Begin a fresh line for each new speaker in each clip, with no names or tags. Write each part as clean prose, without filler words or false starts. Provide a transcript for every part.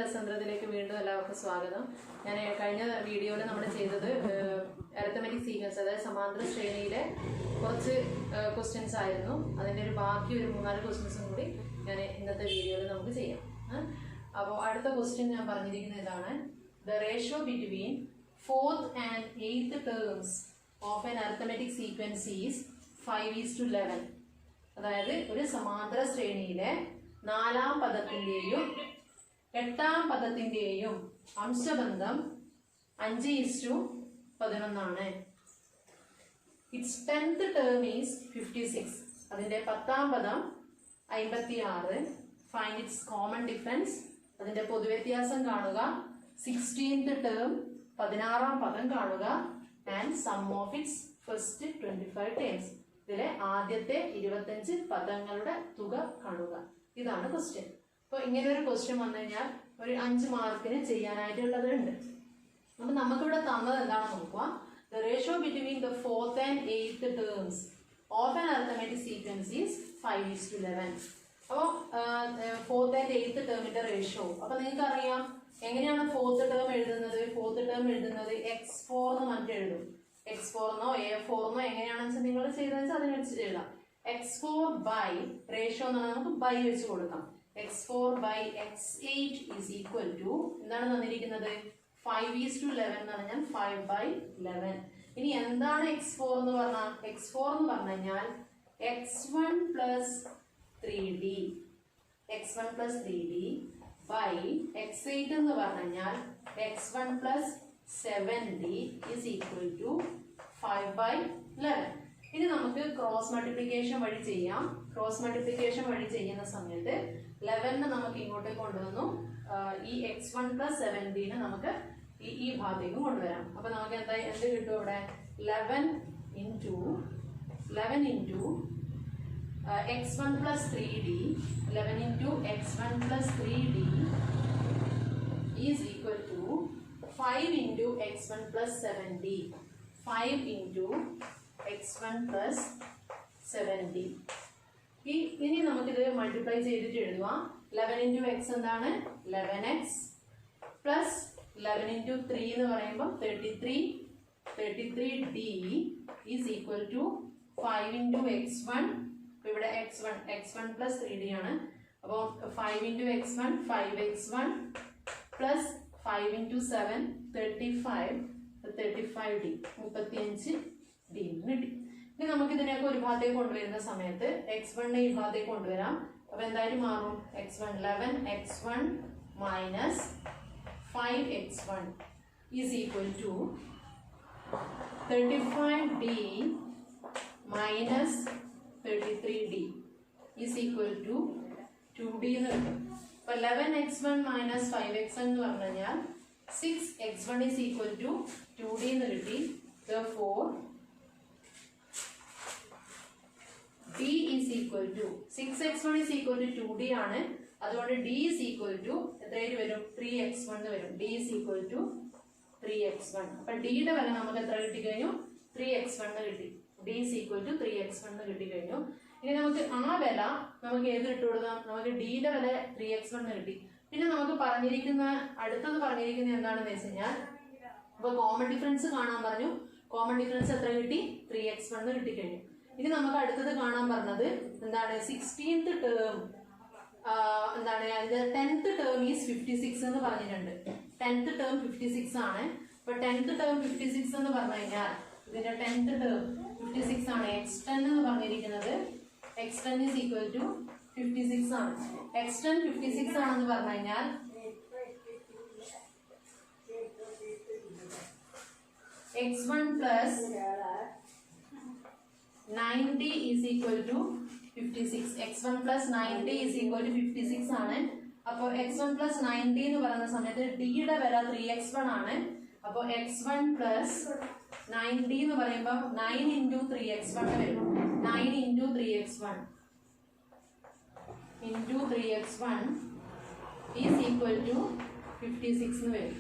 ലെസൺത്തിലേക്ക് വീണ്ടും എല്ലാവർക്കും സ്വാഗതം. ഞാൻ കഴിഞ്ഞ വീഡിയോയിൽ നമ്മൾ ചെയ്തത് അരിത്തമെറ്റിക് സീക്വൻസ്, അതായത് സമാന്തര ശ്രേണിയിലെ കുറച്ച് ക്വസ്റ്റ്യൻസ് ആയിരുന്നു. അതിൻ്റെ ഒരു ബാക്കി ഒരു 3-4 ക്വസ്റ്റ്യൻസും കൂടി ഞാൻ ഇന്നത്തെ വീഡിയോയിൽ നമുക്ക് ചെയ്യാം. അപ്പോൾ അടുത്ത ക്വസ്റ്റ്യൻ ഞാൻ പറഞ്ഞിരിക്കുന്നത് ഇതാണ്: the ratio between 4th and 8th terms of an arithmetic sequence is 5:11. അതായത് ഒരു സമാന്തര ശ്രേണിയിലെ 4ാം പദത്തിന്റെയും 8ാം പദത്തിന്റെയും അംശബന്ധം 5:11 ആണ്. Its 10th term is 56. അതിന്റെ 10ാം പദം 56. Find its common difference. അതിന്റെ പൊതുവ്യത്യാസം കാണുക. 16th ടേം 16ാം പദം കാണുക. And sum of its first 25 terms. ഇതിലെ ആദ്യത്തെ 25 പദങ്ങളുടെ തുക കാണുക. ഇതാണ് ക്വസ്റ്റ്യൻ. അപ്പോൾ ഇങ്ങനെ ഒരു ക്വസ്റ്റ്യൻ വന്നു കഴിഞ്ഞാൽ ഒരു 5 മാർക്കിന് ചെയ്യാനായിട്ടുള്ളതുണ്ട്. അപ്പൊ നമുക്കിവിടെ തന്നത് എന്താണെന്ന് നോക്കുക. The ratio between the 4th and 8th terms of an arithmetic sequence is 5:11. അപ്പോൾ 4th and 8th ടേമിന്റെ റേഷ്യോ അപ്പൊ നിങ്ങൾക്ക് അറിയാം എങ്ങനെയാണ് 4th ടേം എഴുതുന്നത്. 4th ടേം എഴുതുന്നത് x4 എന്ന് പറഞ്ഞിട്ട് എഴുതും. x4 എന്നോ a4 എന്നോ എങ്ങനെയാണെന്ന് വെച്ചാൽ നിങ്ങൾ ചെയ്തതെന്ന് വെച്ചാൽ അതിനനുസരിച്ച് എഴുതാം. x4 ബൈ റേഷ്യോ എന്ന് പറഞ്ഞാൽ നമുക്ക് ബൈ വെച്ച് കൊടുക്കാം. x4 by x8 is equal to എന്താണ് തന്നിരിക്കുന്നത്? 5:11 എന്ന് പറഞ്ഞാൽ 5/11. ഇനി എന്താണ് x4 എന്ന് പറഞ്ഞാൽ? x4 എന്ന് പറഞ്ഞു കഴിഞ്ഞാൽ x1 plus 3d x1 plus 3d by x8 എന്ന് പറഞ്ഞു കഴിഞ്ഞാൽ x1 plus 7d is equal to 5/11. ഇനി നമുക്ക് ക്രോസ് മൾട്ടിപ്ലിക്കേഷൻ വഴി ചെയ്യാം. ക്രോസ് മൾട്ടിപ്ലിക്കേഷൻ വഴി ചെയ്യുന്ന സമയത്ത് 11 നമുക്ക് ഇങ്ങോട്ടേക്ക് കൊണ്ടുവന്നു. ഈ x1 പ്ലസ് 7d നമുക്ക് ഈ ഭാഗത്തേക്ക് കൊണ്ടുവരാം. അപ്പൊ നമുക്ക് എന്ത് കിട്ടും? ഇവിടെ 11 into x1 plus 3d 11 into x1 plus 3d is equal to 5 into x1 plus 7d 5 into x1 plus 7d. ഇനി നമുക്കിത് മൾട്ടിപ്ലൈ ചെയ്തിട്ട് എഴുതുക. 11 ഇൻറ്റു x എന്താണ്? 11x പ്ലസ് 11 ഇൻറ്റു 3 എന്ന് പറയുമ്പോൾ 33d is equal to 5 into x1. ഇവിടെ x1 plus 3d ആണ്. അപ്പോൾ 5 into x1 5x1 plus 5 into 7 35d 35d കിട്ടി. ഇനി നമുക്ക് ഇതിനെയൊക്കെ ഒരു ഭാഗത്തേക്ക് കൊണ്ടുവരുന്ന സമയത്ത് x1 ഈ ഭാഗത്തേക്ക് കൊണ്ടുവരാം. അപ്പൊ എന്തായാലും മാറും. x1 11x1 minus 5x1 is equal to 35d minus 33d is equal to 2d എന്ന് കിട്ടും. അപ്പൊ 11x1 മൈനസ് 5x1 എന്ന് പറഞ്ഞു കഴിഞ്ഞാൽ 6x1 is equal to 2d എന്ന് കിട്ടി. Therefore d is equal to 6x1 is equal to 2d ആണ്. അതുകൊണ്ട് d ഈസ് ഈക്വൽ ടു എത്രയിൽ വരും? 3x1 വരും. d is equal to 3x1. അപ്പൊ d യുടെ വില നമുക്ക് എത്ര കിട്ടിക്കഴിഞ്ഞു? 3x1 കിട്ടി. d is equal to 3x1 കിട്ടിക്കഴിഞ്ഞു. ഇനി നമുക്ക് ആ വില നമുക്ക് ഏത് ഇട്ട് കൊടുക്കാം? നമുക്ക് d യുടെ വില 3x1 കിട്ടി. പിന്നെ നമുക്ക് അടുത്തത് പറഞ്ഞിരിക്കുന്ന എന്താണെന്ന് വെച്ച് കഴിഞ്ഞാൽ ഇപ്പൊ കോമൺ ഡിഫറൻസ് കാണാൻ പറഞ്ഞു. കോമൺ ഡിഫറൻസ് എത്ര കിട്ടി? 3x1 കിട്ടിക്കഴിഞ്ഞു. ഇനി നമുക്ക് അടുത്തത് കാണാൻ പറഞ്ഞത് എന്താണ്? 16th ടേം എന്താണ്? അതിന്റെ 10th ടേം ഈസ് 56 എന്ന് പറഞ്ഞിട്ടുണ്ട്. 10th ടേം 56 ആണ്. അപ്പൊ 10th ടേം 56 എന്ന് പറഞ്ഞു കഴിഞ്ഞാൽ ഇതിന്റെ 10th ടേം 56 ആണ്. x10 എന്ന് പറഞ്ഞിരിക്കുന്നത് x10 ഈസ് ഈക്വൽ ടു 56 ആണ്. x10 56 ആണെന്ന് പറഞ്ഞു കഴിഞ്ഞാൽ x1 plus 90 is equal to 56. x1 plus 90 is equal to 56 ആണ്. അപ്പോൾ x1 പ്ലസ് 90 എന്ന് പറയുന്ന സമയത്ത് d യുടെ വില 3x1 ആണ്. അപ്പോൾ x1 പ്ലസ് 90 എന്ന് പറയുമ്പോൾ 9 ഇൻറ്റു 3x1 വരും. 9 into 3x1 is equal to 56 എന്ന് വരും.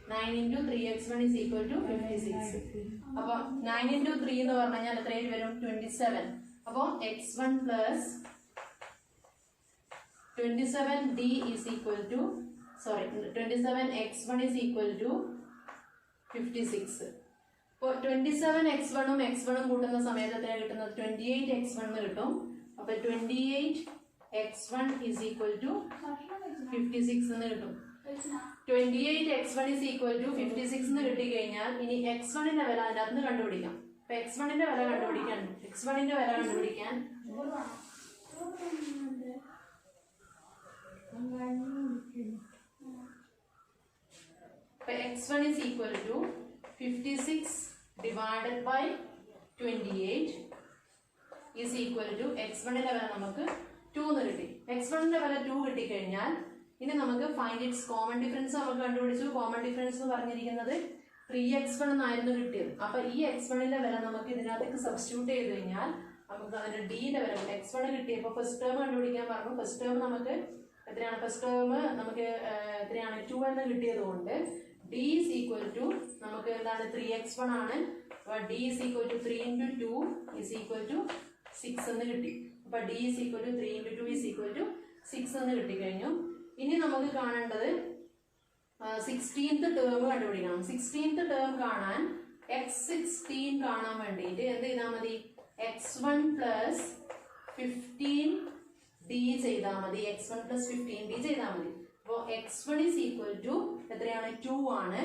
9 into 3x1 is equal to 56. അപ്പോൾ 9 ഇൻറ്റു 3 എന്ന് പറഞ്ഞു കഴിഞ്ഞാൽ എത്രയിൽ വരും? 27. അപ്പോൾ x1 plus 27d is equal to 27x1 is equal to 56. അപ്പോൾ 27x1 ഉം x1 ഉം കൂട്ടുന്ന സമയത്ത് എത്രയാണ് കിട്ടുന്നത്? 28x1 എന്ന് കിട്ടും. അപ്പോൾ 28x1 is equal to 56 എന്ന് കിട്ടും. 28x1 is equal to 56 എന്ന് കിട്ടിക്കഴിഞ്ഞാൽ ഇനി x1ന്റെ വില അതിനകത്ത് നിന്ന് കണ്ടുപിടിക്കാം. അപ്പോൾ x1ന്റെ വില കണ്ടുപിടിക്കാൻ x1 is equal to 56 divided by 28 is equal to x1ന്റെ വില നമുക്ക് 2 എന്ന് കിട്ടി. x1ന്റെ വില 2 കിട്ടിക്കഴിഞ്ഞാൽ ഇനി നമുക്ക് ഫൈൻഡ് ഇറ്റ്സ് കോമൺ ഡിഫറൻസ് നമുക്ക് കണ്ടുപിടിച്ചു. കോമൺ ഡിഫറൻസ് എന്ന് പറഞ്ഞിരിക്കുന്നത് 3x1 എന്നായിരുന്നു കിട്ടിയത്. അപ്പൊ ഈ x1ന്റെ വില നമുക്ക് ഇതിനകത്തേക്ക് സബ്സ്റ്റിറ്റ്യൂട്ട് ചെയ്ത് കഴിഞ്ഞാൽ നമുക്ക് അതിന്റെ ഡിയുടെ വില x1 കിട്ടിയപ്പോൾ ഫസ്റ്റ് ടേം കണ്ടുപിടിക്കാൻ പറഞ്ഞു. ഫസ്റ്റ് ടേം നമുക്ക് എത്രയാണ്? ഫസ്റ്റ് ടേം നമുക്ക് എത്രയാണ്? 2 എന്ന് കിട്ടിയത് കൊണ്ട് d is equal to നമുക്ക് എന്താണ്? 3x1 ആണ്. അപ്പോൾ d is equal to 3 into 2 is equal to 6 എന്ന് കിട്ടി. അപ്പോൾ d is equal to 3 into 2 is equal to 6 എന്ന് കിട്ടിക്കഴിഞ്ഞു. ഇനി നമുക്ക് കാണേണ്ടത് 16th ടേം കണ്ടുപിടിക്കണം. 16th ടേം കാണാൻ x16 കാണാൻ വേണ്ടിയിട്ട് എന്ത് ചെയ്താൽ മതി? x1 plus 15d ചെയ്താൽ മതി. x1 plus 15d ചെയ്താൽ മതി. അപ്പോൾ x1 is equal to എത്രയാണ്? 2 ആണ്.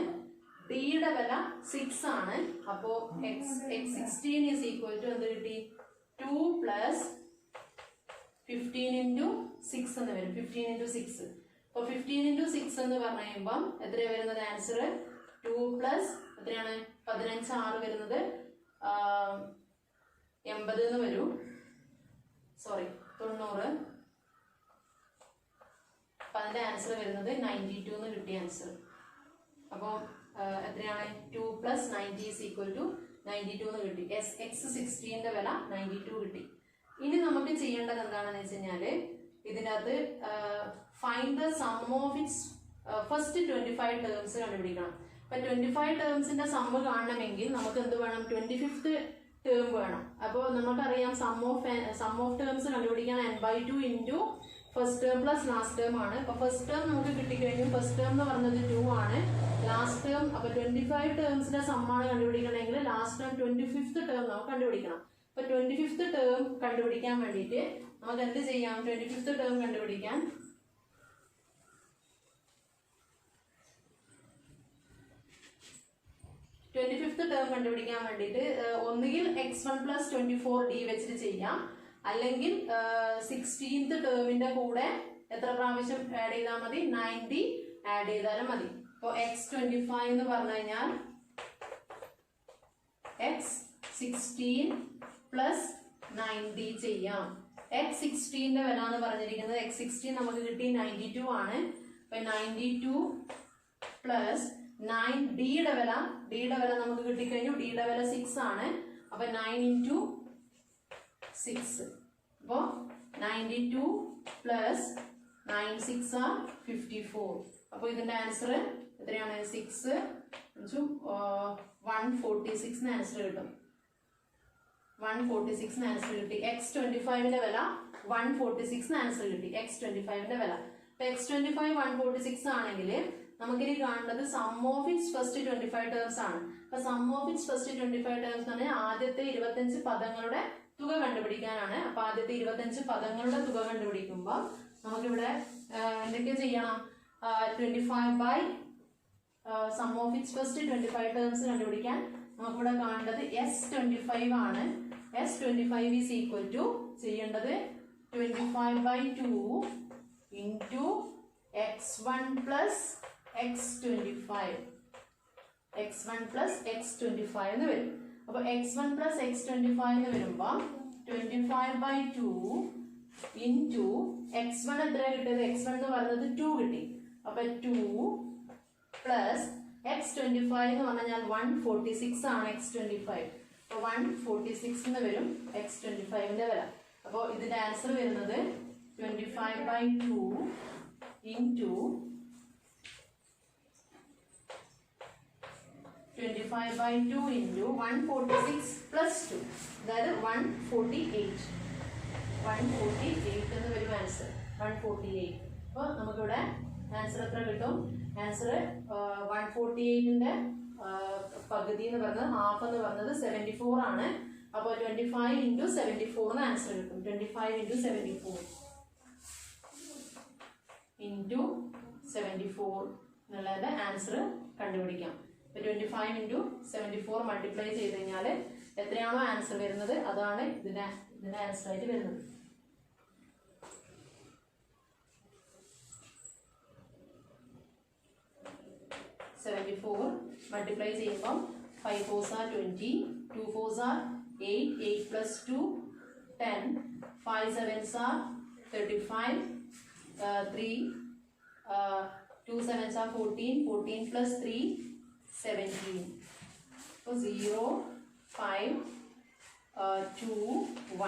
ഡിയുടെ വില 6 ആണ്. അപ്പോൾ x16 is equal to എന്ത് കിട്ടി? 2 plus 15 into 6 എന്ന് വരും. 15 into 6. അപ്പോൾ 15 into 6 എന്ന് പറഞ്ഞു കഴിയുമ്പം എത്രയാണ് വരുന്നത്? ആൻസർ 2 plus എത്രയാണ്? 15 6 വരുന്നത് 80 എന്ന് വരും. 90. അപ്പം അതിൻ്റെ ആൻസർ വരുന്നത് 92 എന്ന് കിട്ടിയ ആൻസർ. അപ്പോൾ എത്രയാണ്? 2 plus 90 is equal to 92 എന്ന് കിട്ടി. x16ന്റെ വില 92 കിട്ടി. ഇനി നമുക്ക് ചെയ്യേണ്ടത് എന്താണെന്ന് വെച്ച് കഴിഞ്ഞാൽ ഇതിനകത്ത് find the sum of its first 25 terms കണ്ടുപിടിക്കണം. അപ്പം 25 ടേംസിന്റെ സമ്മ് കാണണമെങ്കിൽ നമുക്ക് എന്ത് വേണം? 25th ടേം വേണം. അപ്പോൾ നമുക്കറിയാം സം ഓഫ് ടേംസ് കണ്ടുപിടിക്കാൻ n/2 into first term plus last term ആണ്. അപ്പോൾ ഫസ്റ്റ് ടേം നമുക്ക് കിട്ടിക്കഴിഞ്ഞു. ഫസ്റ്റ് ടേം എന്ന് പറഞ്ഞത് 2 ആണ്. ലാസ്റ്റ് ടേം അപ്പോൾ 25 ടേംസിന്റെ സമ്മാണ് കണ്ടുപിടിക്കണമെങ്കിൽ ലാസ്റ്റ് ടേം 25th ടേം നമുക്ക് കണ്ടുപിടിക്കണം. അപ്പോൾ 25th ടേം കണ്ടുപിടിക്കാൻ വേണ്ടിയിട്ട് നമുക്ക് എന്ത് ചെയ്യാം? 25th ടേം കണ്ടുപിടിക്കാൻ വേണ്ടിയിട്ട് ഒന്നുകിൽ x1 plus 24d വെച്ചിട്ട് ചെയ്യാം, അല്ലെങ്കിൽ 16th ടേമിന്റെ കൂടെ എത്ര പ്രാവശ്യം ആഡ് ചെയ്താൽ മതി? 90 ആഡ് ചെയ്താലും മതി. അപ്പോൾ x25 എന്ന് പറഞ്ഞു കഴിഞ്ഞാൽ x16 plus 90 ചെയ്യാം. x16ന്റെ വില എന്ന് പറഞ്ഞിരിക്കുന്നത് x16 നമുക്ക് കിട്ടി 92 ആണ്. അപ്പൊ 92 പ്ലസ് 9 ഡിയുടെ വില നമുക്ക് കിട്ടിക്കഴിഞ്ഞു. ഡിയുടെ വില 6 ആണ്. അപ്പൊ 9 into 6. അപ്പോൾ 92 പ്ലസ് 9 6 are 54. അപ്പോൾ ഇതിന്റെ ആൻസർ എത്രയാണ്? 6 146 ആൻസർ കിട്ടും. 146 ആൻസർ കിട്ടി. x25ന്റെ വില 146 ആൻസർ കിട്ടി. x25ന്റെ വില. അപ്പൊ x25 146 ആണെങ്കിൽ നമുക്കിനി കാണേണ്ടത് sum of its first 25 terms ആണ്. അപ്പൊ sum of its first 25 terms എന്ന് പറഞ്ഞാൽ ആദ്യത്തെ 25 പദങ്ങളുടെ തുക കണ്ടുപിടിക്കാനാണ്. അപ്പൊ ആദ്യത്തെ 25 പദങ്ങളുടെ തുക കണ്ടുപിടിക്കുമ്പോൾ നമുക്കിവിടെ എന്തൊക്കെ ചെയ്യണം? 25 by sum of its first 25 terms കണ്ടുപിടിക്കാൻ നമുക്കിവിടെ കാണേണ്ടത് s25 ആണ്. s25 is equal to ചെയ്യേണ്ടത് 25 by 2 into x1 plus x25 എന്ന് വരും. അപ്പോൾ x1 plus x25 എന്ന് വരുമ്പോൾ 25 by 2 into x1 എത്ര കിട്ടിയത്? x1 എന്ന് പറയുന്നത് 2 കിട്ടി. അപ്പൊ 2 പ്ലസ് x25 എന്ന് പറഞ്ഞാൽ 146 ആണ്. x25 അപ്പോൾ 146 എന്ന് വരും x25ന്റെ വില. അപ്പോൾ ഇതിന്റെ ആൻസർ വരുന്നത് 25 by 2 into 25 by 2 into 146 plus 2, അതായത് 148 എന്ന് വരും ആൻസർ. 148. അപ്പോൾ നമുക്കിവിടെ ആൻസർ എത്ര കിട്ടും? ആൻസർ 148ന്റെ പകുതി എന്ന് പറഞ്ഞത് ഹാഫ് എന്ന് പറഞ്ഞത് 74 ആണ്. അപ്പോൾ 25 into 74 ആൻസർ കിട്ടും. 25 into 74 into 74 എന്നുള്ളത് ആൻസർ കണ്ടുപിടിക്കാം. 25 into 74 മൾട്ടിപ്ലൈ ചെയ്ത് കഴിഞ്ഞാൽ എത്രയാണോ ആൻസർ വരുന്നത് അതാണ് ഇതിന്റെ ആൻസർ ആയിട്ട് വരുന്നത്. മൾട്ടിപ്ലൈ ചെയ്യുമ്പോൾ 5 4s are 20, 2 4s are 8, 8 plus 2 10, 5 7s are 35, 2 7s are 14, 14 plus 3 17. So 0 5 2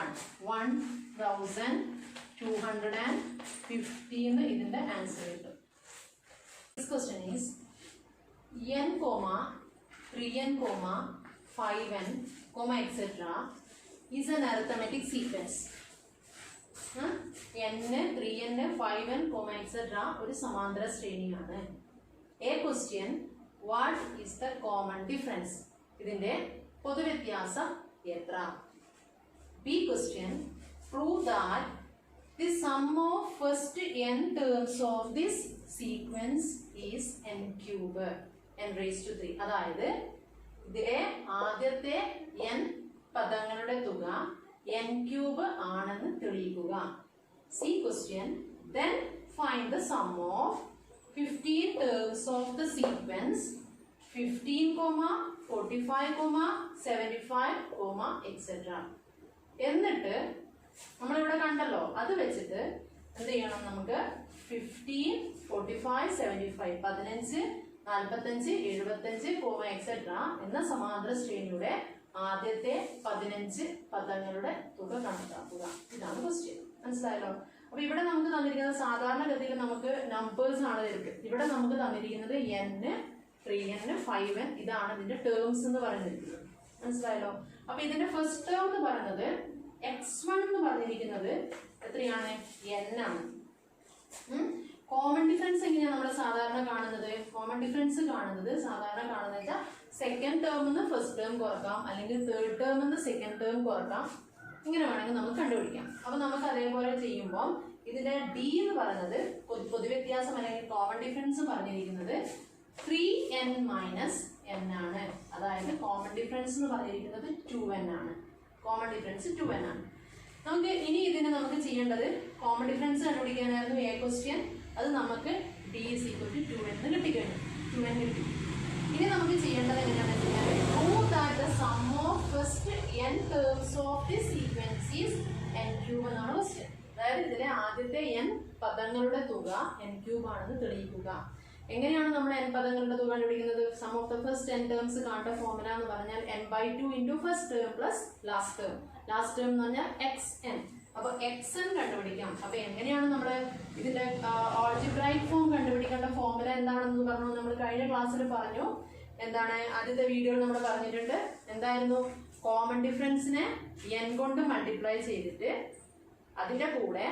1 1215 ഇതിന്റെ ആൻസർ കിട്ടും. This question is n, 3n, 5n, etc. is an arithmetic sequence. n, 3n, 5n, etc. ഒരു സമാന്തര ശ്രേണിയാണ്. A question, what is the common difference? ഇതിന്റെ പൊതുവ്യത്യാസം എത്ര? B question, prove that the sum of first n terms of this sequence is n cube, n raised to 3. അതായത് ഇതിലെ ആദ്യത്തെ n പദങ്ങളുടെ തുക n ക്യൂബ് ആണെന്ന് തെളിയിക്കുക. C question, then find the sum of 15 terms of the sequence 15, 45, 75, etc. എന്നിട്ട് നമ്മളിവിടെ കണ്ടല്ലോ, അത് വെച്ചിട്ട് എന്ത് ചെയ്യണം? നമുക്ക് 15, 45, 75, 15, 45, 75, etc. എന്ന സമാന്തര ശ്രേണിയുടെ ആദ്യത്തെ 15 പദങ്ങളുടെ തുക കണക്കാക്കുക. ഇതാണ് ക്വസ്റ്റ്യൻ. മനസ്സിലായല്ലോ? അപ്പൊ ഇവിടെ നമുക്ക് തന്നിരിക്കുന്നത് സാധാരണഗതിയിൽ നമുക്ക് നമ്പേഴ്സ് ആണ് വരുന്നത്. ഇവിടെ നമുക്ക് തന്നിരിക്കുന്നത് n, 3n, 5n ഇതാണ് ഇതിന്റെ ടേംസ് എന്ന് പറഞ്ഞിരിക്കുന്നത്. മനസ്സിലായല്ലോ? അപ്പൊ ഇതിന്റെ ഫസ്റ്റ് ടേം എന്ന് പറയുന്നത് x1 എന്ന് പറഞ്ഞിരിക്കുന്നത് എത്രയാണ്? n ആണ്. കോമൺ ഡിഫറൻസ് എങ്ങനെയാണ് നമ്മൾ സാധാരണ കാണുന്നത്? കോമൺ ഡിഫറൻസ് സാധാരണ കാണുന്നത് സെക്കൻഡ് ടേമിന്ന് ഫസ്റ്റ് ടേം കുറക്കാം, അല്ലെങ്കിൽ തേർഡ് ടേമിന്ന് സെക്കൻഡ് ടേം കുറക്കാം. ഇങ്ങനെ വേണമെങ്കിൽ നമുക്ക് കണ്ടുപിടിക്കാം. അപ്പൊ നമുക്ക് അതേപോലെ ചെയ്യുമ്പോൾ ഇതിന്റെ ഡി എന്ന് പറയുന്നത് പൊതുവ്യത്യാസം അല്ലെങ്കിൽ കോമൺ ഡിഫറൻസ് പറഞ്ഞിരിക്കുന്നത് 3n minus n ആണ്. അതായത് കോമൺ ഡിഫറൻസ് എന്ന് പറഞ്ഞിരിക്കുന്നത് 2n ആണ്. കോമൺ ഡിഫറൻസ് 2n ആണ്. നമുക്ക് ഇനി ഇതിന് നമുക്ക് ചെയ്യേണ്ടത് കോമൺ ഡിഫറൻസ് കണ്ടുപിടിക്കാനായിരുന്നു എ ക്വസ്റ്റ്യൻ. അത് നമുക്ക് d is equal to 2n കിട്ടിക്കഴിഞ്ഞു. 2n കിട്ടി. ഇനി നമുക്ക് ചെയ്യേണ്ടത് എങ്ങനെയാണെന്ന് വെച്ചാൽ prove that the sum of first n terms of this sequence is n cube എന്നാണ് ക്വസ്റ്റ്യൻ. അതായത് ഇതിലെ ആദ്യത്തെ n പദങ്ങളുടെ തുക n ക്യൂബ് ആണെന്ന് തെളിയിക്കുക. എങ്ങനെയാണ് നമ്മൾ n പദങ്ങളുടെ തുക കണ്ടുപിടിക്കുന്നത്? Sum of the first n terms കാണേണ്ട ഫോർമുല എന്ന് പറഞ്ഞാൽ n/2 into first term plus last term. Last term എന്ന് പറഞ്ഞാൽ xn. അപ്പൊ xn കണ്ടുപിടിക്കാം. അപ്പൊ എങ്ങനെയാണ് നമ്മൾ ഇതിന്റെ ആൾജിബ്രൈക് ഫോം കണ്ടുപിടിക്കേണ്ട ഫോർമുല എന്താണെന്ന് പറഞ്ഞു നമ്മൾ കഴിഞ്ഞ ക്ലാസ്സിൽ പറഞ്ഞു. എന്താണ് ആദ്യത്തെ വീഡിയോയിൽ നമ്മൾ പറഞ്ഞിട്ടുണ്ട്. എന്തായിരുന്നു? കോമൺ ഡിഫറൻസിനെ n കൊണ്ട് മൾട്ടിപ്ലൈ ചെയ്തിട്ട് അതിന്റെ കൂടെ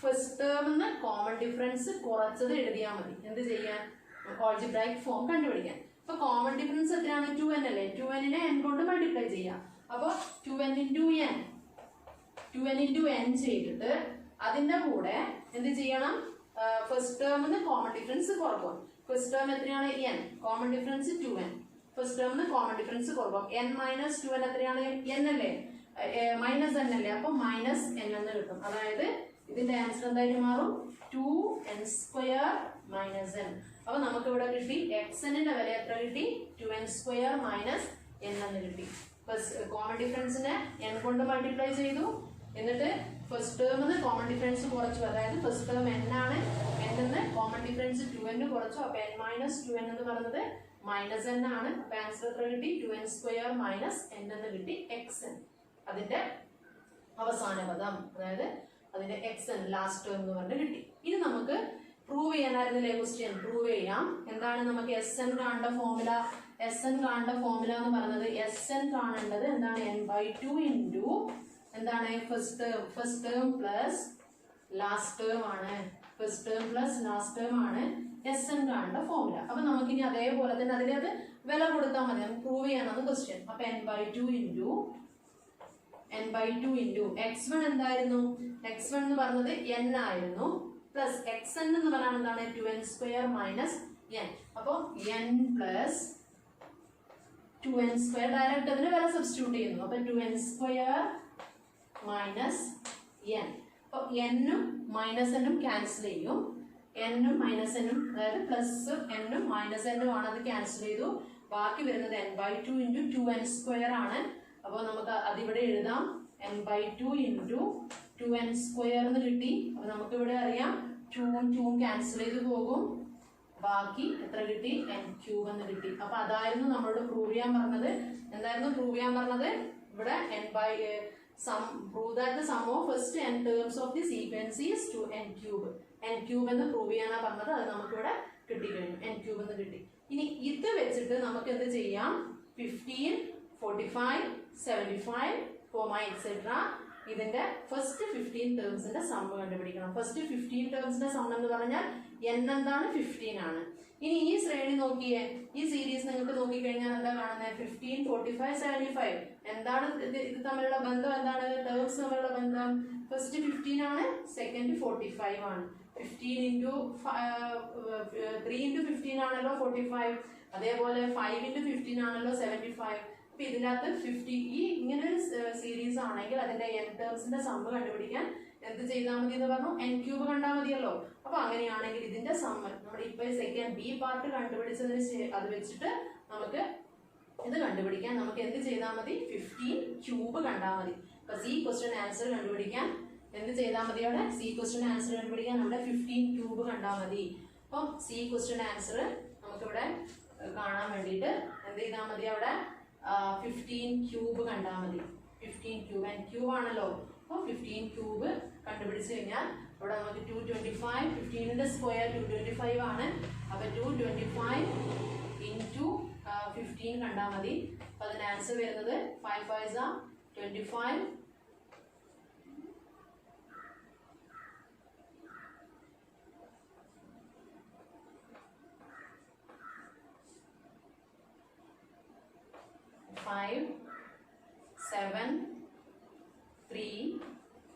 ഫസ്റ്റ് ടേമിന്ന് കോമൺ ഡിഫറൻസ് കുറച്ചത് എഴുതിയാൽ മതി. എന്ത് ചെയ്യാൻ? ആൾജിബ്രൈക് ഫോം കണ്ടുപിടിക്കാൻ. അപ്പൊ കോമൺ ഡിഫറൻസ് എത്രയാണ്? 2n അല്ലേ? 2n-നെ n കൊണ്ട് മൾട്ടിപ്ലൈ ചെയ്യാം. അപ്പൊ 2n into n ചെയ്തിട്ട് അതിന്റെ കൂടെ എന്ത് ചെയ്യണം? ഫസ്റ്റ് ടേമിന്ന് കോമൺ ഡിഫറൻസ് കുറക്കും. ഫസ്റ്റ് ടേം എത്രയാണ്? n. Common difference 2n. First ടേമിന്ന് കോമൺ ഡിഫറൻസ് കുറക്കും. n minus 2n എത്രയാണ്? n അല്ലേ? മൈനസ് n അല്ലേ? അപ്പൊ മൈനസ് n എന്ന് കിട്ടും. അതായത് ഇതിന്റെ ആൻസർ എന്തായിട്ട് മാറും? 2n square minus n. അപ്പൊ നമുക്ക് ഇവിടെ കിട്ടി xn-ന്റെ വില എത്ര കിട്ടി? 2n square minus n എന്ന് കിട്ടി. കോമൺ ഡിഫറൻസിനെ n കൊണ്ട് മൾട്ടിപ്ലൈ ചെയ്തു. എന്നിട്ട് ഫസ്റ്റ് ടേമിന്ന് കോമൺ ഡിഫറൻസ് കുറച്ചു. അതായത് ഫസ്റ്റ് ടേം n ആണ്. n-ന്ന് കോമൺ ഡിഫറൻസ് 2n കുറച്ചു. അപ്പൊ n minus 2n എന്ന് പറയുന്നത് മൈനസ് n ആണ്. അപ്പൊ ആൻസർ എത്ര കിട്ടി? 2n square minus n എന്ന് കിട്ടി. xn അതിന്റെ അവസാന പദം, അതായത് അതിന്റെ xn ലാസ്റ്റ് ടേം എന്ന് പറഞ്ഞ് കിട്ടി. ഇനി നമുക്ക് പ്രൂവ് ചെയ്യാനായിരുന്നില്ലേ ക്വസ്റ്റ്യൻ? പ്രൂവ് ചെയ്യാം. എന്താണ് നമുക്ക് SN കാണേണ്ട ഫോർമുല? SN കാണേണ്ട ഫോർമുല എന്ന് പറയുന്നത് SN കാണേണ്ടത് എന്താണ്? n/2 into എന്താണ്? First term plus last term ആണ്. First term plus last term ആണ് SN കാണേണ്ട ഫോർമുല. അപ്പൊ നമുക്കിനി അതേപോലെ തന്നെ അതിന്റെ അത് വില കൊടുത്താൽ മതി. നമുക്ക് പ്രൂവ് ചെയ്യാനാണ് ക്വസ്റ്റ്യൻ. അപ്പൊ n/2 ഇൻറ്റു x1 എന്തായിരുന്നു? x1 എന്ന് പറഞ്ഞത് n ആയിരുന്നു. പ്ലസ് xn എന്ന് പറഞ്ഞാൽ എന്താണ്? 2n² minus n. അപ്പൊ n പ്ലസ് 2n² ഡയറക്റ്റ് അതിന് വില സബ്സ്റ്റിറ്റ്യൂട്ട് ചെയ്യുന്നു. അപ്പൊ 2n² മൈനസ് n. അപ്പൊ n-ഉം മൈനസ് n-ഉം ക്യാൻസൽ ചെയ്യും. n-ഉം മൈനസ് n-ഉം അതായത് പ്ലസ് n-ഉം മൈനസ് n-ഉം ആണ്. അത് ക്യാൻസൽ ചെയ്തു. ബാക്കി വരുന്നത് n/2 ഇൻറ്റു 2n² ആണ്. അപ്പോൾ നമുക്ക് അതിവിടെ എഴുതാം. n/2 ഇൻറ്റു 2n² എന്ന് കിട്ടി. അപ്പൊ നമുക്ക് ഇവിടെ അറിയാം 2 ക്യാൻസൽ ചെയ്ത് പോകും. ബാക്കി എത്ര കിട്ടി? n³ എന്ന് കിട്ടി. അപ്പൊ അതായിരുന്നു നമ്മളോട് പ്രൂവ് ചെയ്യാൻ പറഞ്ഞത്. എന്തായിരുന്നു പ്രൂവ് ചെയ്യാൻ പറഞ്ഞത്? ഇവിടെ prove that the sum of first n terms of the sequence is 2n³. n³ എന്ന് പ്രൂവ് ചെയ്യാനാണ് പറഞ്ഞത്. അത് നമുക്ക് ഇവിടെ കിട്ടിക്കഴിഞ്ഞു. n³ എന്ന് കിട്ടി. ഇനി ഇത് വെച്ചിട്ട് നമുക്ക് എന്ത് ചെയ്യാം? 15, 45, 75, etc. ഇതിന്റെ ഫസ്റ്റ് 15 ടേംസിന്റെ സം കണ്ടുപിടിക്കണം. ഫസ്റ്റ് 15 ടേംസിന്റെ സം എന്ന് പറഞ്ഞാൽ n എന്താണ്? 15 ആണ്. ഇനി ഈ ശ്രേണി നോക്കിയേ, ഈ സീരീസ് നിങ്ങൾക്ക് നോക്കിക്കഴിഞ്ഞാൽ എന്താ കാണുന്നത്? 15, 45, 75. എന്താണ് ഇത് തമ്മിലുള്ള ബന്ധം? എന്താണ് ടേംസ് തമ്മിലുള്ള ബന്ധം? ഫസ്റ്റ് 15 ആണ്, സെക്കൻഡ് 45 ആണ്. 15 ഇൻറ്റു 3 ഇൻറ്റു 15 ആണല്ലോ 45. അതേപോലെ 5 ഇൻറ്റു 15 ആണല്ലോ 75. അപ്പൊ ഇതിനകത്ത് 50 ഈ ഇങ്ങനെ ഒരു സീരീസ് ആണെങ്കിൽ അതിന്റെ n ടേംസിന്റെ സം കണ്ടുപിടിക്കാൻ എന്ത് ചെയ്താൽ മതി എന്ന് പറഞ്ഞു? n³ കണ്ടാൽ മതിയല്ലോ. അപ്പൊ അങ്ങനെയാണെങ്കിൽ ഇതിന്റെ സം നമ്മുടെ ഇപ്പൊ സെക്കൻഡ് ബി പാർട്ട് കണ്ടുപിടിച്ചതിന് അത് വെച്ചിട്ട് നമുക്ക് ഇത് കണ്ടുപിടിക്കാൻ നമുക്ക് എന്ത് ചെയ്താൽ മതി? 15³ കണ്ടാൽ മതി. അപ്പൊ സി ക്വസ്റ്റ്യൻ ആൻസർ കണ്ടുപിടിക്കാൻ എന്ത് ചെയ്താൽ മതി? അവിടെ സി ക്വസ്റ്റ്യൻ ആൻസർ കണ്ടുപിടിക്കാൻ നമ്മുടെ 15³ കണ്ടാൽ മതി. അപ്പം സി ക്വസ്റ്റ്യൻ ആൻസർ നമുക്കിവിടെ കാണാൻ വേണ്ടിയിട്ട് എന്ത് ചെയ്താൽ മതി? അവിടെ 15³ കണ്ടാൽ മതി. 15³ n³ ആണല്ലോ. അപ്പോൾ 15³ കണ്ടുപിടിച്ച് കഴിഞ്ഞാൽ ഇവിടെ നമുക്ക് 225, 15ന്റെ സ്ക്വയർ 225 ആണ്. അപ്പൊ 225 ഇൻറ്റു 15 കണ്ടാൽ മതി. അപ്പൊ അതിന് ആൻസർ വരുന്നത് 5 5 25. 5 7 3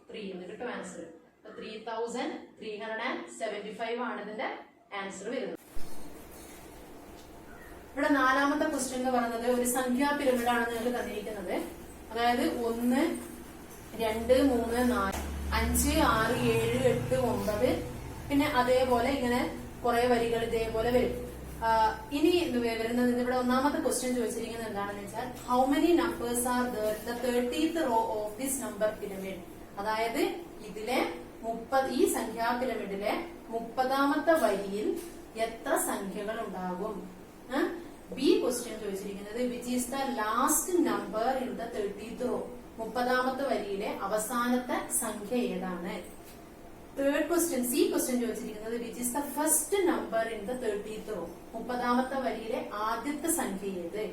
3 എന്ന് കിട്ടും ആൻസർ. 3375 ആണ് ഇതിന്റെ ആൻസർ വരുന്നത്. ഇവിടെ നാലാമത്തെ ക്വസ്റ്റ്യൻ എന്ന് പറയുന്നത് ഒരു സംഖ്യാ പിരമിഡ് ആണ് നിങ്ങൾക്ക് തന്നിരിക്കുന്നത്. അതായത് 1 2 3 4 5 6 7 8 9 പിന്നെ അതേപോലെ ഇങ്ങനെ കുറെ വരികൾ ഇതേപോലെ വരും. ഇനി വരുന്നത് ഇവിടെ ഒന്നാമത്തെ ക്വസ്റ്റ്യൻ ചോദിച്ചിരിക്കുന്നത് എന്താണെന്ന് വെച്ചാൽ how many numbers are the 30th row of this number pyramid. അതായത് ഇതിലെ ഈ സംഖ്യാ പിരമിഡിലെ 30ാമത്തെ വരിയിൽ എത്ര സംഖ്യകൾ ഉണ്ടാകും? ബി ക്വസ്റ്റ്യൻ ചോദിച്ചിരിക്കുന്നത് which is the last number in the 30th row. 30ാമത്തെ വരിയിലെ അവസാനത്തെ സംഖ്യ ഏതാണ്? തേർഡ് ക്വസ്റ്റ്യൻ സി ക്വസ്റ്റ്യൻ ചോദിച്ചിരിക്കുന്നത് which is the first number in the 30th row. 30ാമത്തെ വരിയിലെ ആദ്യത്തെ സംഖ്യ ഏത്?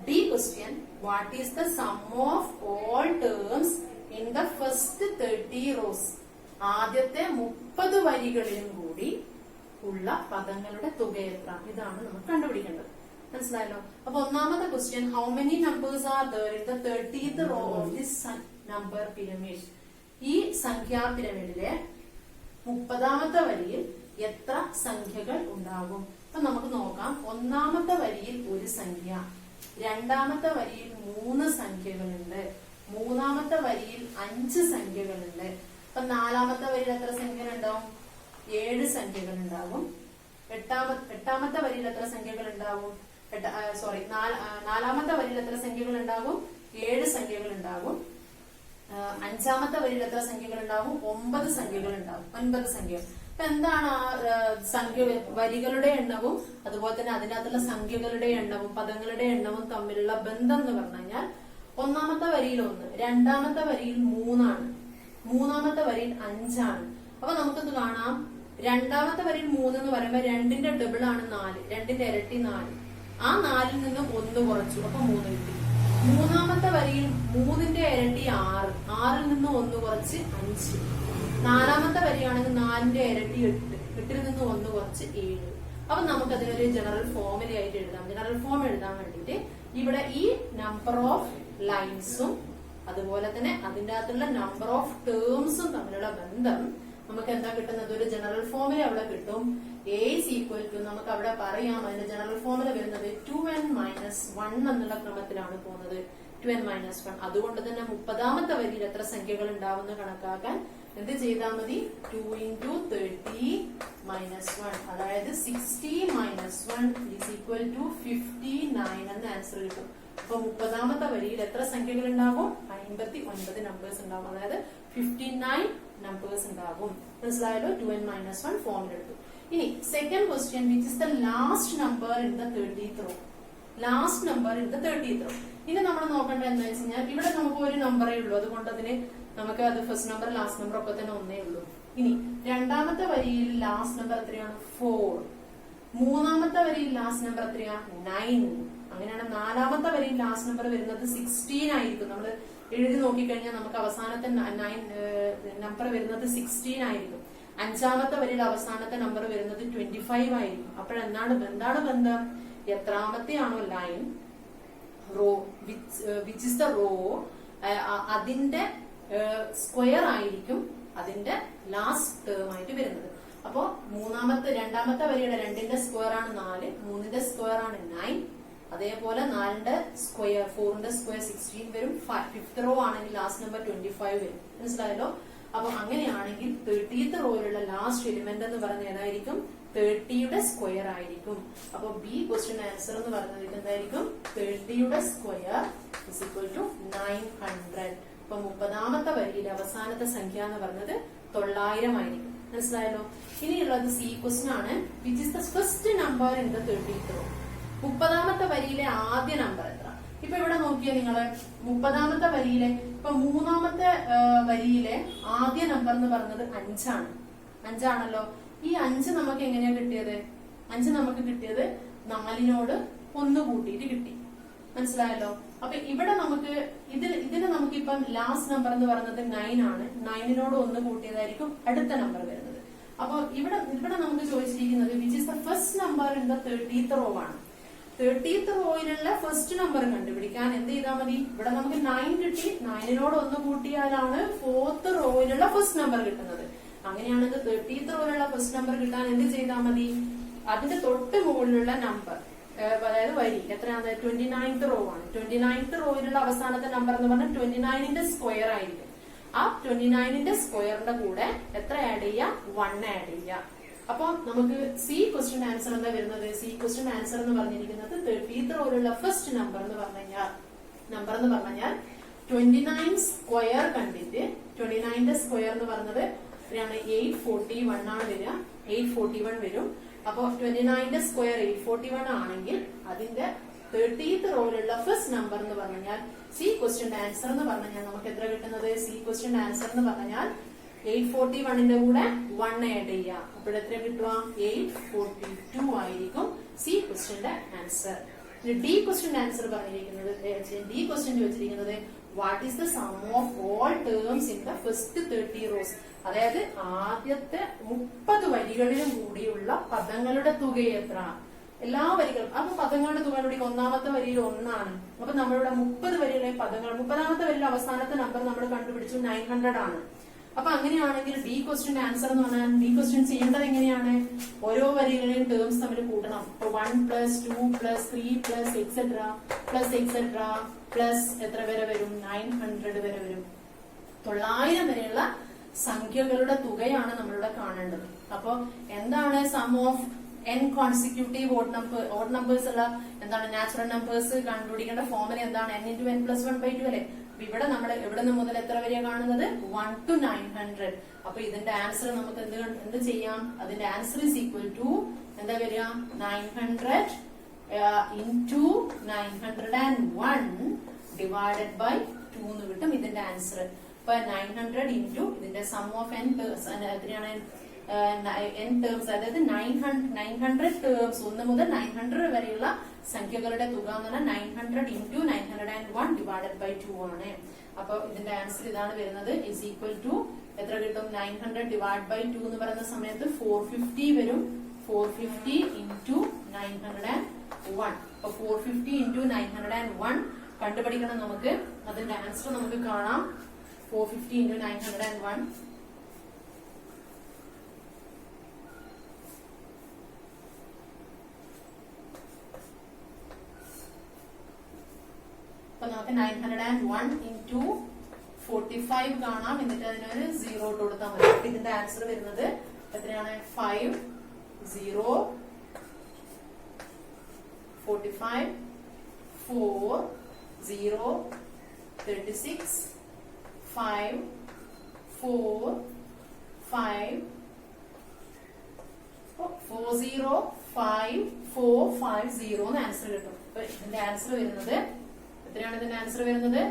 D question what is the sum of all terms in the first 30 rows. ആദ്യത്തെ 30 വരികളിലും കൂടി ഉള്ള പദങ്ങളുടെ തുക എത്ര? ഇതാണ് നമുക്ക് കണ്ടുപിടിക്കേണ്ടത്. മനസ്സിലായല്ലോ? അപ്പൊ ഒന്നാമത്തെ question how many numbers are there in the 30th row of this number pyramid. ഈ സംഖ്യാ പിരമിഡിലെ 30ാമത്തെ വരിയിൽ എത്ര സംഖ്യകൾ ഉണ്ടാകും? അപ്പൊ നമുക്ക് നോക്കാം. ഒന്നാമത്തെ വരിയിൽ ഒരു സംഖ്യ, രണ്ടാമത്തെ വരിയിൽ 3 സംഖ്യകളുണ്ട്, മൂന്നാമത്തെ വരിയിൽ 5 സംഖ്യകളുണ്ട്. അപ്പൊ നാലാമത്തെ വരിയിൽ എത്ര സംഖ്യകൾ ഉണ്ടാവും? 7 സംഖ്യകൾ ഉണ്ടാകും. എട്ടാമത്തെ വരിയിൽ എത്ര സംഖ്യകൾ ഉണ്ടാകും? നാലാമത്തെ വരിയിൽ എത്ര സംഖ്യകൾ ഉണ്ടാകും? 7 സംഖ്യകൾ ഉണ്ടാകും. അഞ്ചാമത്തെ വരിയിൽ എത്ര സംഖ്യകൾ ഉണ്ടാകും? 9 സംഖ്യകൾ ഉണ്ടാകും. 9 സംഖ്യ. അപ്പൊ എന്താണ് ആ സംഖ്യ വരികളുടെ എണ്ണവും അതുപോലെ തന്നെ അതിനകത്തുള്ള സംഖ്യകളുടെ എണ്ണവും പദങ്ങളുടെ എണ്ണവും തമ്മിലുള്ള ബന്ധം എന്ന് പറഞ്ഞു കഴിഞ്ഞാൽ ഒന്നാമത്തെ വരിയിൽ 1, രണ്ടാമത്തെ വരിയിൽ 3 ആണ്, മൂന്നാമത്തെ വരിയിൽ 5 ആണ്. അപ്പൊ നമുക്കൊന്ന് കാണാം. രണ്ടാമത്തെ വരിയിൽ 3 എന്ന് പറയുമ്പോൾ 2ന്റെ ഡബിൾ ആണ് 4, 2ന്റെ ഇരട്ടി 4. ആ 4ൽ നിന്നും 1 കുറച്ചു, അപ്പൊ 3 കിട്ടി. മൂന്നാമത്തെ വരിയിൽ 3ന്റെ ഇരട്ടി 6, 6ൽ നിന്ന് 1 കുറച്ച് 5. നാലാമത്തെ വരിയാണെങ്കിൽ 4ന്റെ ഇരട്ടി 8, 8ൽ നിന്ന് 1 കുറച്ച് 7. അപ്പൊ നമുക്ക് അതിനൊരു ജനറൽ ഫോമിൽ ആയിട്ട് എഴുതാം. ജനറൽ ഫോം എഴുതാൻ വേണ്ടിയിട്ട് ഇവിടെ ഈ നമ്പർ ഓഫ് ലൈൻസും അതുപോലെ തന്നെ അതിൻ്റെ അകത്തുള്ള നമ്പർ ഓഫ് ടേംസും തമ്മിലുള്ള ബന്ധം നമുക്ക് എന്താ കിട്ടുന്നത്? ഒരു ജനറൽ ഫോമിൽ അവിടെ കിട്ടും. A is equal to നമുക്ക് അവിടെ പറയാം അതിന്റെ ജനറൽ ഫോമിൽ വരുന്നത് 2n minus 1 എന്നുള്ള ക്രമത്തിലാണ് പോകുന്നത്. 2n minus 1. അതുകൊണ്ട് തന്നെ 30ാമത്തെ വരിയിൽ എത്ര സംഖ്യകൾ ഉണ്ടാവുന്ന കണക്കാക്കാൻ എന്ത് ചെയ്താൽ മതി? 2 into 30 minus 1, അതായത് 60 minus 1 is equal to 59 എന്ന ആൻസർ കിട്ടും. അപ്പൊ 30ാമത്തെ വരിയിൽ എത്ര സംഖ്യകൾ ഉണ്ടാകും? 59 നമ്പേഴ്സ് ഉണ്ടാകും. അതായത് 59 നമ്പേഴ്സ് ഉണ്ടാകും. മനസ്സിലായല്ലോ? 2n minus 1 ഫോമിലെടുത്തു. ഇനി second question, which is the last number in the 30th row? Last number in the 30th row. ഇനി നമ്മൾ നോക്കേണ്ടത് എന്താ വെച്ച് കഴിഞ്ഞാൽ ഇവിടെ നമുക്ക് ഒരു നമ്പറേ ഉള്ളൂ. അതുകൊണ്ട് അതിന് നമുക്ക് അത് ഫസ്റ്റ് നമ്പർ ലാസ്റ്റ് നമ്പർ ഒക്കെ തന്നെ ഒന്നേ ഉള്ളൂ. ഇനി രണ്ടാമത്തെ വരിയിൽ ലാസ്റ്റ് നമ്പർ എത്രയാണ്? 4. മൂന്നാമത്തെ വരിയിൽ ലാസ്റ്റ് നമ്പർ എത്രയാണ്? 9. അങ്ങനെയാണ് നാലാമത്തെ വരിയിൽ ലാസ്റ്റ് നമ്പർ വരുന്നത് 16 ആയിരിക്കും. നമ്മൾ എഴുതി നോക്കിക്കഴിഞ്ഞാൽ നമുക്ക് അവസാനത്തെ നമ്പർ വരുന്നത് 16 ആയിരിക്കും. അഞ്ചാമത്തെ വരിയിൽ അവസാനത്തെ നമ്പർ വരുന്നത് 25 ആയിരിക്കും. അപ്പോഴെന്താണ് ബന്ധം? എത്രാമത്തെയാണോ line row which is the row, അതിന്റെ സ്ക്വയർ ആയിരിക്കും അതിന്റെ ലാസ്റ്റ് ടേം ആയിട്ട് വരുന്നത്. അപ്പോ രണ്ടാമത്തെ വരിയുടെ 2ന്റെ സ്ക്വയർ ആണ് 4, 3ന്റെ സ്ക്വയർ ആണ് 9. അതേപോലെ 4ന്റെ സ്ക്വയർ 4ന്റെ സ്ക്വയർ 16 വരും. 5th റോ ആണെങ്കിൽ ലാസ്റ്റ് നമ്പർ 25 വരും. മനസ്സിലായല്ലോ? അപ്പൊ അങ്ങനെയാണെങ്കിൽ 30th റോയിലുള്ള ലാസ്റ്റ് എലിമെന്റ് എന്ന് പറയുന്നത് ഏതായിരിക്കും? 30യുടെ സ്ക്വയർ ആയിരിക്കും. അപ്പൊ ബി ക്വസ്റ്റ്യൻ ആൻസർ എന്ന് പറയുന്നത് എന്തായിരിക്കും? 30യുടെ സ്ക്വയർ ഇസ് ഈക്വൽ ടു 900. അപ്പൊ 30ാമത്തെ വരിയിലെ അവസാനത്തെ സംഖ്യ എന്ന് പറയുന്നത് 900 ആയിരിക്കും. മനസ്സിലായല്ലോ? ഇനിയുള്ളത് സി ക്വസ്റ്റ്യൻ ആണ്. Which is the first number in the 30th row? 30ാമത്തെ വരിയിലെ ആദ്യ നമ്പർ എത്ര? ഇപ്പൊ ഇവിടെ നോക്കിയാൽ നിങ്ങള് 30ാമത്തെ വരിയിലെ ഇപ്പൊ 3ാമത്തെ വരിയിലെ ആദ്യ നമ്പർ എന്ന് പറയുന്നത് 5ആണല്ലോ. ഈ 5 നമുക്ക് എങ്ങനെയാ കിട്ടിയത്? 5 നമുക്ക് കിട്ടിയത് 4നോട് 1 കൂട്ടിയിട്ട് കിട്ടി. മനസ്സിലായല്ലോ? അപ്പൊ ഇവിടെ നമുക്ക് ഇതിന് നമുക്കിപ്പം ലാസ്റ്റ് നമ്പർ എന്ന് പറയുന്നത് 9 ആണ്. 9നോട് 1 കൂട്ടിയതായിരിക്കും അടുത്ത നമ്പർ വരുന്നത്. അപ്പൊ ഇവിടെ നമുക്ക് ചോദിച്ചിരിക്കുന്നത് which is the first number in the 30th row ആണ്. 30th റോയിലുള്ള ഫസ്റ്റ് നമ്പർ കണ്ടുപിടിക്കാൻ എന്ത് ചെയ്താൽ മതി? ഇവിടെ നമുക്ക് 9 കിട്ടി. 9നോട് 1 കൂട്ടിയാലാണ് 4th റോയിലുള്ള ഫസ്റ്റ് നമ്പർ കിട്ടുന്നത്. അങ്ങനെയാണെങ്കിൽ 30th റോയിലുള്ള ഫസ്റ്റ് നമ്പർ കിട്ടാൻ എന്ത് ചെയ്താൽ മതി? അതിന്റെ തൊട്ട് മുകളിലുള്ള നമ്പർ, അതായത് വരി എത്രയാണ്? 29th റോ ആണ്. 29th റോയിലുള്ള അവസാനത്തെ നമ്പർ എന്ന് പറഞ്ഞാൽ 29ന്റെ സ്ക്വയർ ആയിരിക്കും. ആ 29ന്റെ സ്ക്വയറിന്റെ കൂടെ എത്ര ആഡ് ചെയ്യുക? 1 ആഡ് ചെയ്യുക. അപ്പൊ നമുക്ക് സി ക്വസ്റ്റ്യൻ ആൻസർ എന്താ വരുന്നത്? സി ക്വസ്റ്റ്യൻ ആൻസർ എന്ന് പറഞ്ഞിരിക്കുന്നത് 30th റോയിലുള്ള ഫസ്റ്റ് നമ്പർ എന്ന് പറഞ്ഞാൽ 29 സ്ക്വയർ കണ്ടിട്ട് 29ന്റെ സ്ക്വയർ എന്ന് പറഞ്ഞത് എത്രയാണ്? 841 ആണ് വരിക. 841 വരും. അപ്പൊ 29ന്റെ സ്ക്വയർ 841 ആണെങ്കിൽ അതിന്റെ 30th റോയിലുള്ള ഫസ്റ്റ് നമ്പർ എന്ന് പറഞ്ഞാൽ സി ക്വസ്റ്റ്യൻ ആൻസർ എന്ന് പറഞ്ഞാൽ നമുക്ക് എത്ര കിട്ടുന്നത്? സി ക്വസ്റ്റ്യൻ ആൻസർ എന്ന് പറഞ്ഞാൽ 841ന്റെ കൂടെ 1 ആഡ് ചെയ്യാം. അപ്പോൾ എത്ര കിട്ടുക? 842 ആയിരിക്കും സി ക്വസ്റ്റ്യന്റെ ആൻസർ. ഡി ക്വസ്റ്റ്യൻ ആൻസർ പറഞ്ഞിരിക്കുന്നത്, ഡി ക്വസ്റ്റ്യൻ ചോദിച്ചിരിക്കുന്നത് what is the sum of all terms in the first 30 rows? അതായത് ആദ്യത്തെ 30 വരികളിലും കൂടിയുള്ള പദങ്ങളുടെ തുക എത്ര? എല്ലാ വരികളും. അപ്പൊ പദങ്ങളുടെ തുക കണ്ടുപിടിക്കുക. ഒന്നാമത്തെ വരിയിൽ 1 ആണ്. അപ്പൊ നമ്മളുടെ 30 വരിയിലെ പദങ്ങൾ 30ാമത്തെ വരിയിലെ അവസാനത്തെ നമ്പർ നമ്മൾ കണ്ടുപിടിച്ചു 900 ആണ്. അപ്പൊ അങ്ങനെയാണെങ്കിൽ ബി ക്വസ്റ്റ്യൻ ആൻസർ എന്ന് പറഞ്ഞാൽ ബി ക്വസ്റ്റ്യൻ ചെയ്യേണ്ടത് എങ്ങനെയാണ്? ഓരോ വരികളെയും ടേംസ് തമ്മിൽ കൂട്ടണം. അപ്പൊ 1 + 2 + 3 + എക്സെട്രാ പ്ലസ് എത്ര വരെ വരും? 900 വരെ വരും. 900 വരെയുള്ള സംഖ്യകളുടെ തുകയാണ് നമ്മളിവിടെ കാണേണ്ടത്. അപ്പൊ എന്താണ് sum of n consecutive odd numbers ഉള്ള എന്താണ് നാച്ചുറൽ നമ്പേഴ്സ് കണ്ടുപിടിക്കേണ്ട ഫോർമുല എന്താണ്? n × n + 1/2 അല്ലെ? ഇവിടെ നമ്മൾ എവിടെ നിന്ന് മുതൽ എത്ര വരെയാണ് കാണുന്നത്? 1 to 900. അപ്പൊ ഇതിന്റെ ആൻസർ നമുക്ക് എന്ത് ചെയ്യാം? അതിന്റെ ആൻസർ ഈസ് ഈക്വൽ ടു എന്താ വരിക? 900 into 901 divided by 2 എന്ന് കിട്ടും ഇതിന്റെ ആൻസർ. അപ്പൊ 900 into ഇതിന്റെ സം ഓഫ് n എത്രയാണ്? n ടേംസ്, അതായത് 900 ടേംസ്, 1 മുതൽ 900 വരെയുള്ള സംഖ്യകളുടെ തുക എന്ന് പറഞ്ഞാൽ 900 into 901 divided by 2 ആണ്. അപ്പൊ ഇതിന്റെ ആൻസർ ഇതാണ് വരുന്നത്. ഇസ് ഈക്വൽ ടു എത്ര കിട്ടും? 900 divided by 2 എന്ന് പറയുന്ന സമയത്ത് 450 വരും. 450 into 901. അപ്പൊ 450 into 901 കണ്ടുപിടിക്കണം നമുക്ക്. അതിന്റെ ആൻസർ നമുക്ക് കാണാം. 450 into 901. അപ്പൊ നമുക്ക് 901 into 45 കാണാം. എന്നിട്ട് അതിനൊരു 0 ഇട്ട് കൊടുത്താൽ മതി. അപ്പൊ ഇതിന്റെ ആൻസർ വരുന്നത് എത്രയാണ്? 5 0 45 4 0 36 5 4 5 405 എന്ന് ആൻസർ കിട്ടും. അപ്പൊ ഇതിന്റെ ആൻസർ വരുന്നത് എത്രയാണ്? ഇതിന്റെ ആൻസർ വരുന്നത്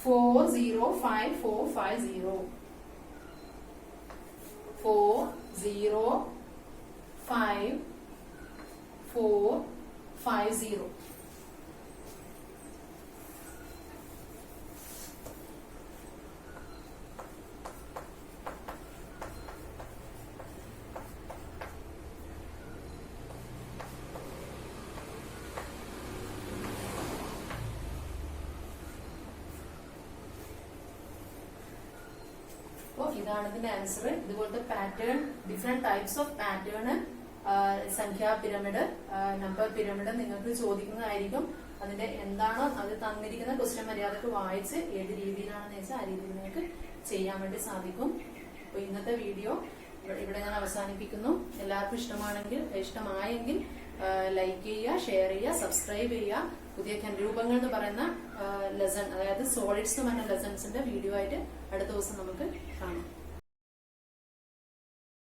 405450 40550. ഇതാണ് ഇതിന്റെ ആൻസർ. ഇതുപോലത്തെ pattern, different types of pattern, സംഖ്യാ പിരമിഡ്, നമ്പർ പിരമിഡ് നിങ്ങൾക്ക് ചോദിക്കുന്നതായിരിക്കും. അതിന്റെ എന്താണോ അത് തന്നിരിക്കുന്ന ക്വസ്റ്റ്യൻ മര്യാദക്ക് വായിച്ച് ഏത് രീതിയിലാണെന്ന് വെച്ചാൽ ആ രീതിയിൽ നിങ്ങൾക്ക് ചെയ്യാൻ വേണ്ടി സാധിക്കും. അപ്പൊ ഇന്നത്തെ വീഡിയോ ഇവിടെ ഞാൻ അവസാനിപ്പിക്കുന്നു. എല്ലാവർക്കും ഇഷ്ടമായെങ്കിൽ ലൈക്ക് ചെയ്യുക, ഷെയർ ചെയ്യുക, സബ്സ്ക്രൈബ് ചെയ്യുക. പുതിയ രൂപങ്ങൾ എന്ന് പറയുന്ന ലെസൺ, അതായത് സോളിഡ്സ് എന്ന് പറഞ്ഞ ലെസൺസിന്റെ വീഡിയോ ആയിട്ട് അടുത്ത ദിവസം നമുക്ക് കാണാം.